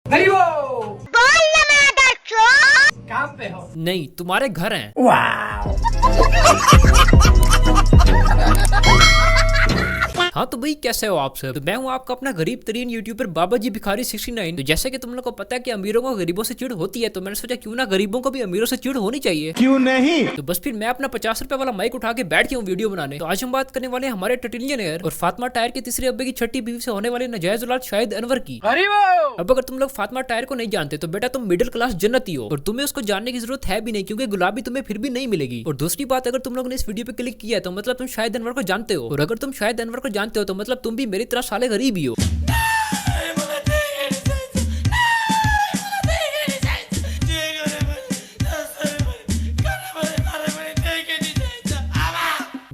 गरीबो काम पे हो? नहीं, तुम्हारे घर हैं। हाँ तो भाई कैसे हो आप सब। तो मैं हूँ आपका अपना गरीब तरीन यूट्यूबर बाबा जी भिखारी 69। तो जैसे कि तुम लोग को पता है कि अमीरों को गरीबों से चिढ़ होती है, तो मैंने सोचा क्यों ना गरीबों को भी अमीरों से चिढ़ होनी चाहिए, क्यों नहीं। तो बस फिर मैं अपना 50 रुपए वाला माइक उठा के बैठ गया हूँ वीडियो बनाने। तो आज हम बात करने वाले हैं हमारे टिटिलियनेयर और फातिमा टायर के तीसरे अब्बे की छठी बीवी से होने वाले नाजायज औलाद शाहिद अनवर की। अब अगर तुम लोग फातिमा टायर को नहीं जानते तो बेटा तुम मिडिल क्लास जन्नती हो और तुम्हें उसको जानने की जरूरत है भी नहीं, क्योंकि गुलाबी तुम्हें फिर भी नहीं मिलेगी। और दूसरी बात, अगर तुम लोगों ने इस वीडियो पे क्लिक किया है तो मतलब तुम शाहिद अनवर को जानते हो, और अगर तुम शाहिद अनवर को जानते हो तो मतलब तुम भी मेरी तरह साले गरीब ही हो।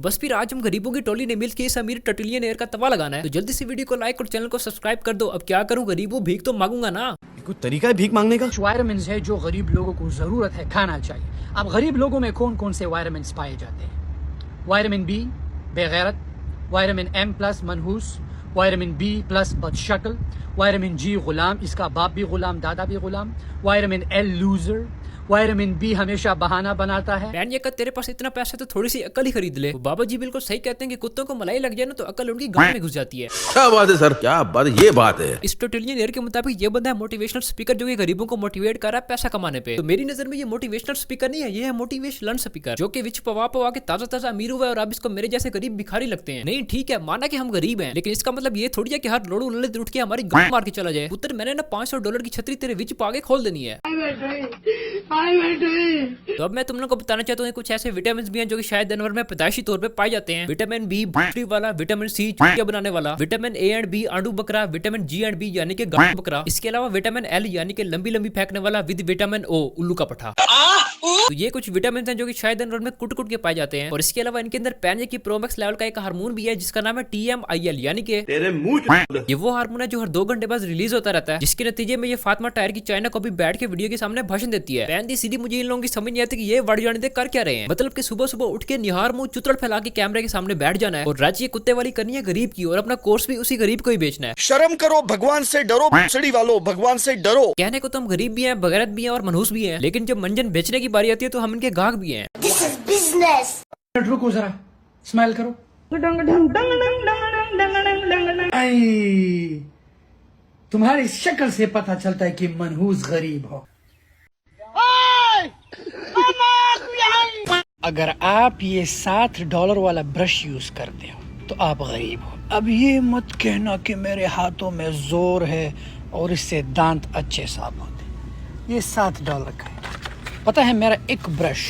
बस फिर आज हम गरीबों की टोली ने मिलकर इस अमीर टिटिलियनेयर का तवा लगाना है। तो जल्दी से वीडियो को लाइक और चैनल को सब्सक्राइब कर दो। अब क्या करूं, गरीबों भीख तो मांगूंगा ना। कोई तरीका है भीख मांगने का? वायरमेंट्स है जो गरीब लोगों को जरूरत है खाना चाहिए। अब गरीब लोगों में कौन कौन से वायरमेंट्स पाए जाते हैं? वायरमिन बी बेगैरत, वायरमिन एम प्लस मनहूस, वायरमिन बी प्लस बदशक्ल, वायरमिन जी गुलाम, इसका बाप भी गुलाम दादा भी गुलाम, वायरमिन एल लूजर, वायरमिन बी हमेशा बहाना बनाता है। बहन ये कर तेरे पास इतना पैसा तो थोड़ी सी अकल ही खरीद ले। बाबा जी बिल्कुल सही कहते हैं कि कुत्तों को मलाई लग जाए ना तो अकल उनकी गांव में घुस जाती है। क्या बात है सर, क्या बात है, ये बात है। इस टिटिलियनेयर के मुताबिक ये बंदा है मोटिवेशनल स्पीकर जो कि गरीबों को मोटिवेट कर रहा है पैसा कमाने पे। तो मेरी नजर में ये मोटिवेशनल स्पीकर नहीं है, ये है मोटिवेशनल स्पीकर, जो कि विच पवा पवा के ताजा ताजा अमीर हुआ है और अब इसको मेरे जैसे गरीब भिखारी लगते हैं। नहीं ठीक है, माना कि हम गरीब हैं, लेकिन इसका मतलब ये थोड़ी है कि हर लोड़ू लल्ले उठ के हमारी गांव मार के चला जाए। पुत्र मैंने ना $500 की छतरी तेरे विच पागे खोल देनी है। तो अब मैं तुम लोगों को बताना चाहता हूँ कुछ ऐसे विटामिन भी हैं जो कि शायद अनवर में पैदाइशी तौर पे पाए जाते हैं। विटामिन बी भूखी वाला, विटामिन सी चूतिया बनाने वाला, विटामिन ए एंड बी आंडू बकरा, विटामिन जी एंड बी यानी कि गांव बकरा। इसके अलावा विटामिन एल यानी कि लंबी लंबी फेंकने वाला विद विटामिन ओ उल्लू का पठा। तो ये कुछ विटामिन हैं जो कि शायद अनवर में कुट कुट के पाए जाते हैं। और इसके अलावा इनके अंदर पैने की प्रोमैक्स लेवल का एक हार्मोन भी है जिसका नाम है TMIL यानी कि तेरे मुंह। ये वो हार्मोन है जो हर 2 घंटे बाद रिलीज होता रहता है, जिसके नतीजे में ये फातिमा टायर की चाइना को भी बैठ के वीडियो के सामने भाषण देती है। पैन दी सीधी मुझे इन लोगों की समझ नहीं आती कि ये वर्ड जाने दे कर क्या रहे हैं। मतलब कि सुबह सुबह उठ के निहार मुंह चुतड़ फैला के कैमरे के सामने बैठ जाना है और राज्य कुत्ते वाली करनी है गरीब की, और अपना कोर्स भी उसी गरीब को ही बेचना है। शर्म करो, भगवान से डरो, सड़ी वालों भगवान से डरो। कहने को तो हम गरीब भी हैं, बगैरत भी हैं और मनहूस भी हैं, लेकिन जब मंजन बेचने की बारी आती है तो हम इनके गाहक भी हैं। This is business. रुको जरा, स्माइल करो। आई, तुम्हारी शक्ल से पता चलता है कि मनहूस गरीब हो। अगर आप ये $7 वाला ब्रश यूज करते हो तो आप गरीब हो। अब ये मत कहना कि मेरे हाथों में जोर है और इससे दांत अच्छे साफ होते। ये $7 का है। पता है मेरा एक ब्रश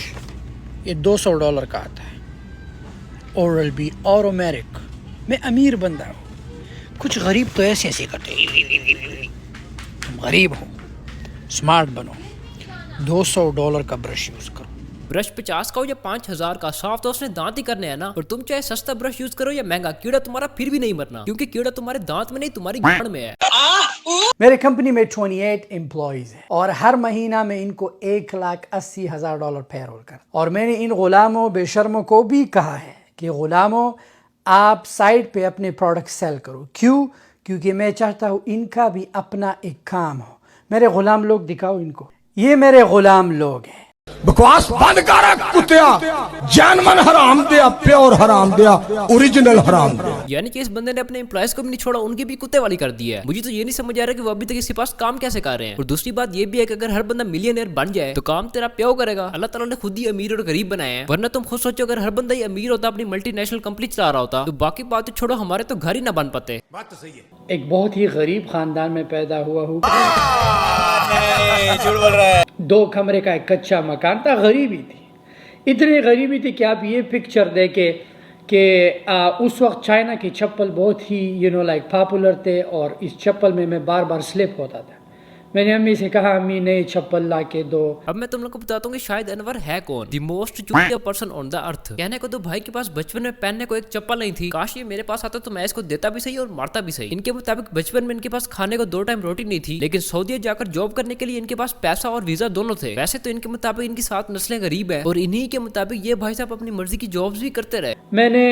ये $200 का आता है। ओरल बी ऑरोमेरिक। मैं अमीर बंदा हूँ, कुछ गरीब तो ऐसे ऐसे करते हैं। तुम गरीब हो, स्मार्ट बनो, $200 का ब्रश यूज करो। ब्रश 50 का हो या 5000 का, साफ तो उसने दांत ही करने हैं ना। और तुम चाहे सस्ता ब्रश यूज करो या महंगा, कीड़ा तुम्हारा फिर भी नहीं मरना, क्योंकि कीड़ा तुम्हारे दांत में नहीं तुम्हारी गांड में है। मेरे कंपनी में 28 एम्प्लॉइज हैं और हर महीना में इनको $1,80,000 पेरोल कर। और मैंने इन गुलामों बेशर्मों को भी कहा है कि गुलामों आप साइड पे अपने प्रोडक्ट सेल करो। क्यों? क्योंकि मैं चाहता हूँ इनका भी अपना एक काम हो। मेरे गुलाम लोग दिखाओ इनको, ये मेरे गुलाम लोग हैं। बकवास बंद कर कुत्तिया, जान मन हराम दिया, प्योर हराम दिया, ओरिजिनल हराम दिया। यानी कि इस बंदे ने अपने एम्प्लॉयज को भी नहीं छोड़ा, उनकी भी कुत्ते वाली कर दी है। मुझे तो ये नहीं समझ आ रहा कि वो अभी तक इसके पास काम कैसे कर रहे हैं। और दूसरी बात ये भी है कि अगर हर बंदा मिलियनेयर बन जाए तो काम तेरा प्यो करेगा। अल्लाह ताला ने खुद ही अमीर और गरीब बनाए हैं, वरना तुम खुद सोचो अगर हर बंदा ही अमीर होता, अपनी मल्टीनेशनल कंपनी चला रहा होता, तो बाकी बातें छोड़ो हमारे तो घर ही ना बन पाते। बात तो सही है। एक बहुत ही गरीब खानदान में पैदा हुआ हूँ। झूठ बोल रहा है। 2 कमरे का एक कच्चा मकान था। गरीबी थी, इतनी गरीबी थी कि आप ये पिक्चर देखे कि उस वक्त चाइना की चप्पल बहुत ही लाइक पॉपुलर थे और इस चप्पल में मैं बार बार स्लिप होता था। मैंने अम्मी से कहा अम्मी नई चप्पल ला के दो। अब मैं तुम लोग को बताता हूँ कि शायद अनवर है कौन, द मोस्ट चूतिया पर्सन ऑन द अर्थ। कहने को तो भाई के पास बचपन में पहनने को एक चप्पल नहीं थी, काश ये मेरे पास आता तो मैं इसको देता भी सही और मारता भी सही। इनके मुताबिक बचपन में इनके पास खाने को 2 टाइम रोटी नहीं थी, लेकिन सऊदी जाकर जॉब करने के लिए इनके पास पैसा और वीजा दोनों थे। वैसे तो इनके मुताबिक इनकी 7 नस्लें गरीब है और इन्हीं के मुताबिक ये भाई साहब अपनी मर्जी की जॉब्स भी करते रहे। मैंने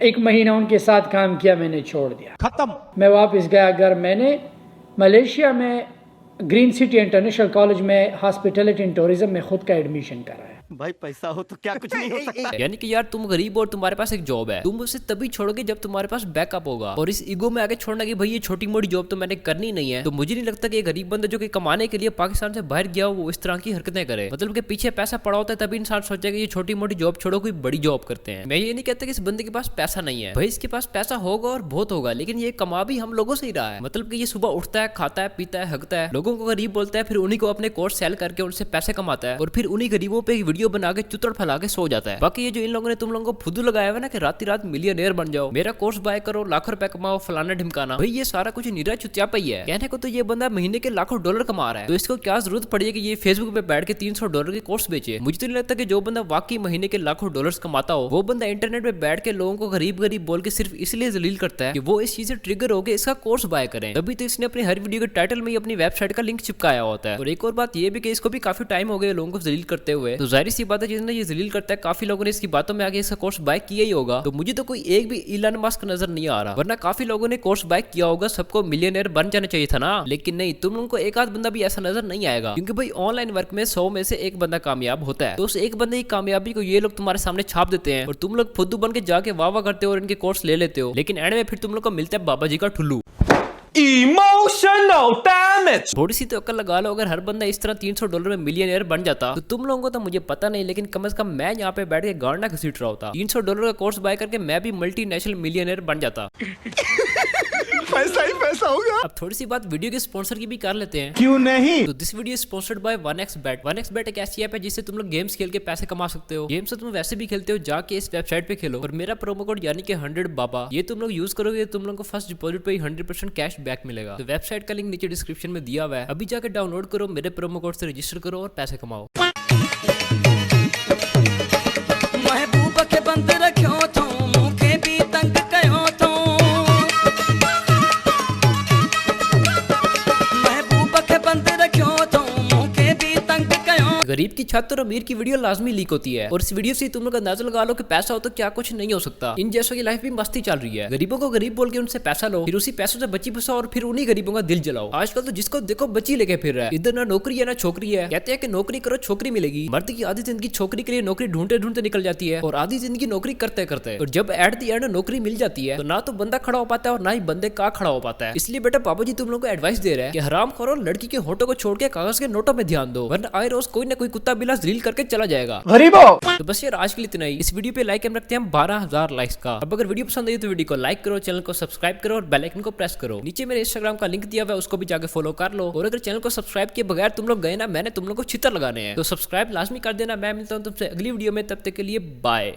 1 महीना उनके साथ काम किया, मैंने छोड़ दिया, खत्म। मैं वापस गया घर। मैंने मलेशिया में ग्रीन सिटी इंटरनेशनल कॉलेज में हॉस्पिटैलिटी एंड टूरिज्म में खुद का एडमिशन करा है। भाई पैसा हो तो क्या कुछ नहीं हो सकता। यानी कि यार तुम गरीब और तुम्हारे पास एक जॉब है, तुम उसे तभी छोड़ोगे जब तुम्हारे पास बैकअप होगा। और इस ईगो में आगे छोड़ना कि भाई ये छोटी मोटी जॉब तो मैंने करनी नहीं है, तो मुझे नहीं लगता कि ये गरीब बंदा जो कि कमाने के लिए पाकिस्तान से बाहर गया हो वो इस तरह की हरकतें करे। मतलब कि पीछे पैसा पड़ा होता है तभी इंसान सोचेगा ये छोटी मोटी जॉब छोड़ो कोई बड़ी जॉब करते हैं। मैं ये नहीं कहता कि इस बंदे के पास पैसा नहीं है, भाई इसके पास पैसा होगा और बहुत होगा, लेकिन ये कमा भी हम लोगों से ही रहा है। मतलब कि ये सुबह उठता है, खाता है, पीता है, हगता है, लोगों को गरीब बोलता है, फिर उन्हीं को अपने कोर्स सेल करके उनसे पैसे कमाता है और फिर उन्हीं गरीबों पे वीडियो बना के चुतड़ फैला के सो जाता है। बाकी ये जो इन लोगों ने तुम लोगों को फुद्दू लगाया हुआ ना कि रात रात मिलियनेयर बन जाओ, मेरा कोर्स बाय करो, लाखों रुपए कमाओ, फलाना ढिमकाना, भाई ये सारा कुछ नीरा चुतियापा ही है। कहने को तो ये बंदा महीने के लाखों डॉलर कमा रहा है, तो इसको क्या जरूरत पड़ी है कि ये फेसबुक पे बैठ के $300 के कोर्स बेचे। मुझे तो नहीं लगता कि जो बंदा वाकई महीने के लाखों डॉलर्स कमाता हो वो बंदा इंटरनेट पे बैठ के लोगों को गरीब गरीब बोल के सिर्फ इसलिए जलील करता है कि वो इस चीज से ट्रिगर होकर इसका कोर्स बाय करें। तभी तो इसने अपनी हर वीडियो के टाइटल में ही अपनी वेबसाइट का लिंक चिपकाया होता है। और एक और बात ये भी कि इसको भी काफी टाइम हो गया लोगों को जलील करते हुए, तो जाहिर सी बात है जिसने ये जलील करता है काफी लोगों ने इसकी बातों में आगे इसका कोर्स बाय किया ही होगा। तो मुझे तो कोई एक भी इलन मस्क नजर नहीं आ रहा, वरना काफी लोगों ने कोर्स बाय किया होगा, सबको मिलियनेयर बन जाना चाहिए था ना। लेकिन नहीं, तुम लोगों को एक आध बंदा भी ऐसा नजर नहीं आएगा, क्योंकि भाई ऑनलाइन वर्क में 100 में से एक बंदा कामयाब होता है। तो उस एक बंदे की कामयाबी को ये लोग तुम्हारे सामने छाप देते हैं और तुम लोग फुद्दू बन के जाके वाह वाह करते हो और इनके कोर्स ले लेते हो, लेकिन एंड में फिर तुम लोग को मिलता है बाबा जी का ठुल्लू। Emotional damage. थोड़ी सी तो अक्ल लगा लो, अगर हर बंदा इस तरह $300 में मिलियनेयर बन जाता तो तुम लोगों को तो मुझे पता नहीं, लेकिन कम से कम मैं यहाँ पे बैठ के गांड ना घसीट रहा होता। $300 का कोर्स बाय करके मैं भी मल्टीनेशनल मिलियनेयर बन जाता। पैसा ही पैसा होगा। अब थोड़ी सी बात वीडियो के स्पॉन्सर की भी कर लेते हैं, क्यों नहीं? तो this video sponsored by 1xBet। 1xBet एक ऐसी ऐप है जिससे तुम लोग गेम्स खेल के पैसे कमा सकते हो। गेम्स तो तुम वैसे भी खेलते हो, जाके इस वेबसाइट पे खेलो और मेरा प्रोमो कोड यानी कि 100 बाबा ये तुम लोग यूज करोगे, तुम लोग को फर्स्ट डिपॉजिट पे 100% कैश बैक मिलेगा। तो वेबसाइट का लिंक नीचे डिस्क्रिप्शन में दिया हुआ है, अभी जाकर डाउनलोड करो, मेरे प्रोमो कोड से रजिस्टर करो और पैसे कमाओ। महबूब के बंद रखो तो मुखे भी तंग कयो तो महबूब के बंद रखो तो मुखे भी तंग कयो। गरीब की छत और अमीर की वीडियो लाजमी लीक होती है और इस वीडियो से तुम लोग अंदाजा लगा लो कि पैसा हो तो क्या कुछ नहीं हो सकता। इन जैसों की लाइफ भी मस्ती चल रही है, गरीबों को गरीब बोल के उनसे पैसा लो, फिर उसी पैसों से बच्ची फंसाओ और फिर उन्हीं गरीबों का दिल जलाओ। आजकल तो जिसको देखो बच्ची लेके फिर रहा है, इधर ना नौकरी है ना छोकरी है। कहते हैं कि नौकरी करो छोकरी मिलेगी, मर्द की आधी जिंदगी छोकरी के लिए नौकरी ढूंढते ढूंढते निकल जाती है और आधी जिंदगी नौकरी करते करते, और जब एट द एंड नौकरी मिल जाती है तो ना तो बंदा खड़ा हो पाता है और ना ही बंदे का खड़ा हो पाता है। इसलिए बेटा बाबा जी तुम लोग को एडवाइस दे रहे हैं कि हराम खोरो लड़की के होठों को छोड़ के कागज के नोटों में ध्यान दो, वरना आए रोज कोई ना कोई कुत्ता बिला जलील करके चला जाएगा। गरीबों तो बस यार आज के लिए इतना ही। इस वीडियो पे लाइक हम रखते हैं 12,000 लाइक्स का। अब अगर वीडियो पसंद आई तो वीडियो को लाइक करो, चैनल को सब्सक्राइब करो और बेल आइकन को प्रेस करो। नीचे मेरे इंस्टाग्राम का लिंक दिया हुआ है, उसको भी जाके फॉलो कर लो। और अगर चैनल को सब्सक्राइब किए बगैर तुम लोग गए ना, मैंने तुम लोग को छितर लगाने हैं, तो सब्सक्राइब लाजमी कर देना। मैं मिलता हूँ तुमसे अगली वीडियो में, तब तक के लिए बाय।